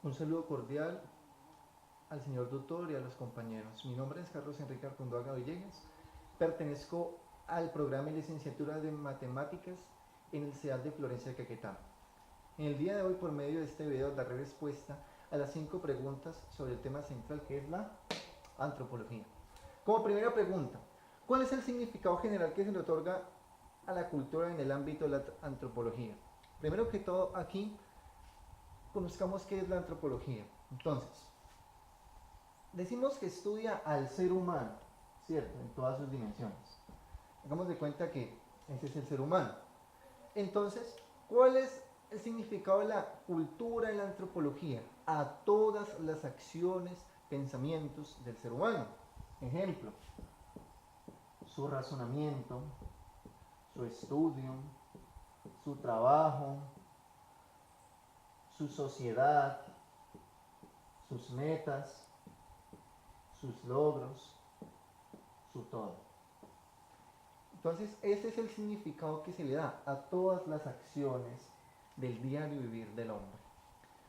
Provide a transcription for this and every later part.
Un saludo cordial al señor doctor y a los compañeros. Mi nombre es Carlos Enrique Artunduaga Villegas. Pertenezco al programa de licenciatura de Matemáticas en el CEAL de Florencia, Caquetá. En el día de hoy, por medio de este video, daré respuesta a las 5 preguntas sobre el tema central, que es la antropología. Como primera pregunta, ¿cuál es el significado general que se le otorga a la cultura en el ámbito de la antropología? Primero que todo, aquí conozcamos qué es la antropología. Entonces, decimos que estudia al ser humano, ¿cierto? En todas sus dimensiones. Hagamos de cuenta que ese es el ser humano. Entonces, ¿cuál es el significado de la cultura en la antropología? A todas las acciones, pensamientos del ser humano. Ejemplo, su razonamiento, su estudio, su trabajo, su sociedad, sus metas, sus logros, su todo. Entonces, ese es el significado que se le da a todas las acciones del diario vivir del hombre.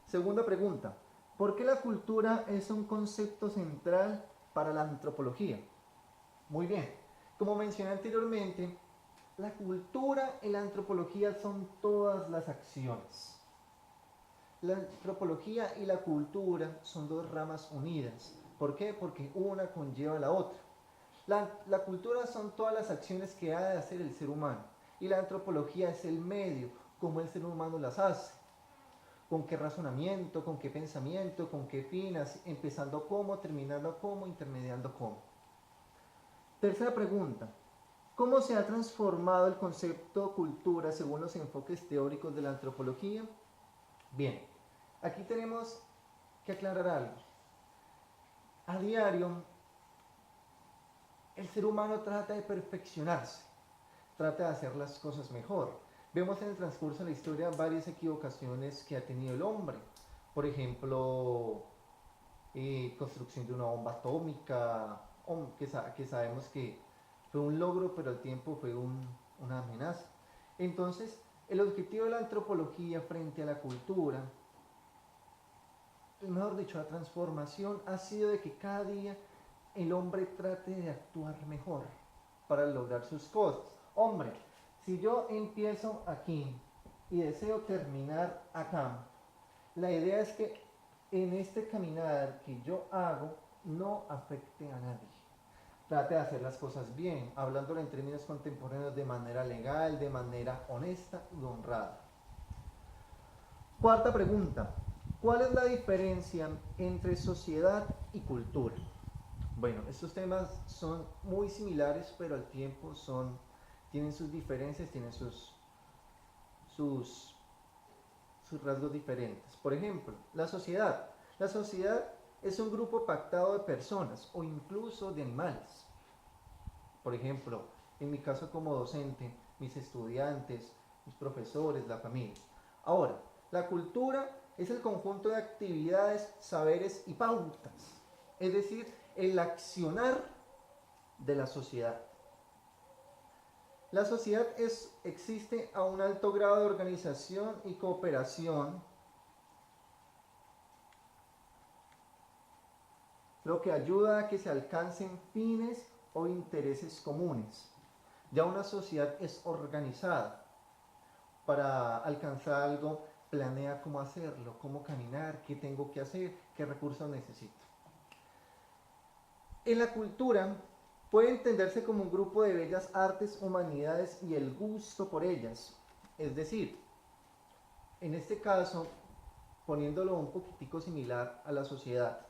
Segunda pregunta, ¿por qué la cultura es un concepto central para la antropología? Muy bien, como mencioné anteriormente, la cultura y la antropología son todas las acciones. La antropología y la cultura son dos ramas unidas. ¿Por qué? Porque una conlleva a la otra. La cultura son todas las acciones que ha de hacer el ser humano y la antropología es el medio, como el ser humano las hace. Con qué razonamiento, con qué pensamiento, con qué finas, empezando cómo, terminando cómo, intermediando cómo. Tercera pregunta. ¿Cómo se ha transformado el concepto cultura según los enfoques teóricos de la antropología? Bien, aquí tenemos que aclarar algo. A diario, el ser humano trata de perfeccionarse, trata de hacer las cosas mejor. Vemos en el transcurso de la historia varias equivocaciones que ha tenido el hombre. Por ejemplo, construcción de una bomba atómica, que sabemos que fue un logro, pero al tiempo fue una amenaza. Entonces, el objetivo de la antropología frente a la cultura, mejor dicho, la transformación ha sido de que cada día el hombre trate de actuar mejor para lograr sus cosas. Hombre, si yo empiezo aquí y deseo terminar acá, la idea es que en este caminar que yo hago no afecte a nadie. Trate de hacer las cosas bien, hablándolo en términos contemporáneos de manera legal, de manera honesta y honrada. Cuarta pregunta. ¿Cuál es la diferencia entre sociedad y cultura? Bueno, estos temas son muy similares, pero al tiempo tienen sus diferencias, tienen sus, sus rasgos diferentes. Por ejemplo, la sociedad. La sociedad es un grupo pactado de personas o incluso de animales. Por ejemplo, en mi caso como docente, mis estudiantes, mis profesores, la familia. Ahora, la cultura es el conjunto de actividades, saberes y pautas. Es decir, el accionar de la sociedad. La sociedad existe a un alto grado de organización y cooperación, lo que ayuda a que se alcancen fines o intereses comunes. Ya una sociedad es organizada para alcanzar algo, planea cómo hacerlo, cómo caminar, qué tengo que hacer, qué recursos necesito. En la cultura puede entenderse como un grupo de bellas artes, humanidades y el gusto por ellas. Es decir, en este caso, poniéndolo un poquitico similar a la sociedad,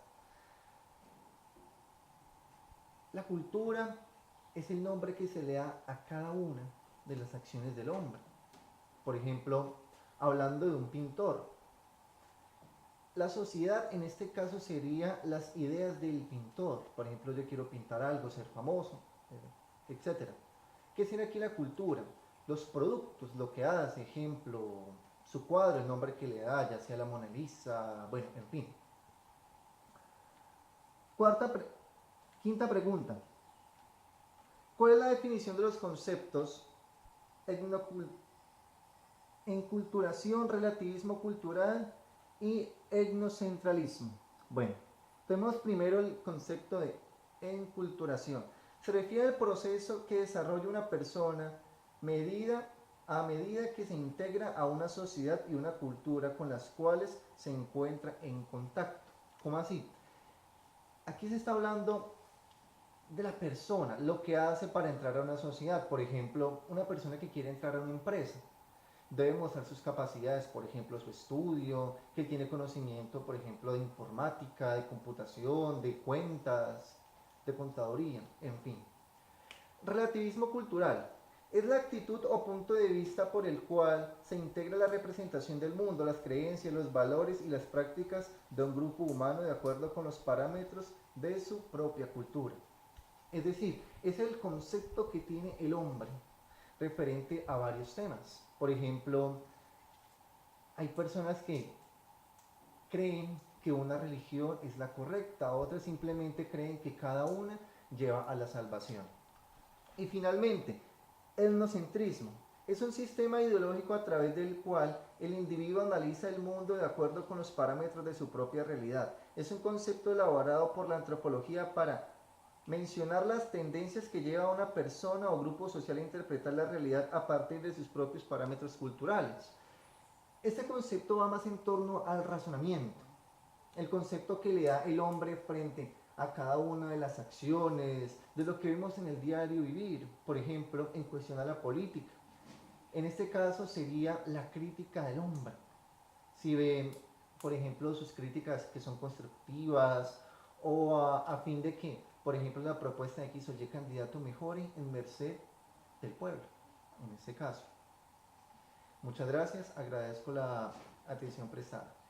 la cultura es el nombre que se le da a cada una de las acciones del hombre. Por ejemplo, hablando de un pintor, la sociedad en este caso sería las ideas del pintor. Por ejemplo, yo quiero pintar algo, ser famoso, etcétera. ¿Qué sería aquí la cultura? Los productos, lo que hace, ejemplo, su cuadro, el nombre que le da, ya sea la Mona Lisa, bueno, en fin. Quinta pregunta. ¿Cuál es la definición de los conceptos enculturación, relativismo cultural y etnocentralismo. Bueno, tenemos primero el concepto de enculturación. Se refiere al proceso que desarrolla una persona a medida que se integra a una sociedad y una cultura con las cuales se encuentra en contacto. ¿Cómo así? Aquí se está hablando de la persona, lo que hace para entrar a una sociedad. Por ejemplo, una persona que quiere entrar a una empresa debe mostrar sus capacidades, por ejemplo, su estudio, que tiene conocimiento, por ejemplo, de informática, de computación, de cuentas, de contaduría, en fin. Relativismo cultural. Es la actitud o punto de vista por el cual se integra la representación del mundo, las creencias, los valores y las prácticas de un grupo humano de acuerdo con los parámetros de su propia cultura. Es decir, es el concepto que tiene el hombre referente a varios temas. Por ejemplo, hay personas que creen que una religión es la correcta, otras simplemente creen que cada una lleva a la salvación. Y finalmente, etnocentrismo. Es un sistema ideológico a través del cual el individuo analiza el mundo de acuerdo con los parámetros de su propia realidad. Es un concepto elaborado por la antropología para mencionar las tendencias que lleva a una persona o grupo social a interpretar la realidad a partir de sus propios parámetros culturales. Este concepto va más en torno al razonamiento, el concepto que le da el hombre frente a cada una de las acciones, de lo que vemos en el diario vivir, por ejemplo, en cuestión a la política. En este caso sería la crítica del hombre. Si ven, por ejemplo, sus críticas que son constructivas o a fin de que, por ejemplo, la propuesta de X o Y candidato mejore en merced del pueblo, en este caso. Muchas gracias, agradezco la atención prestada.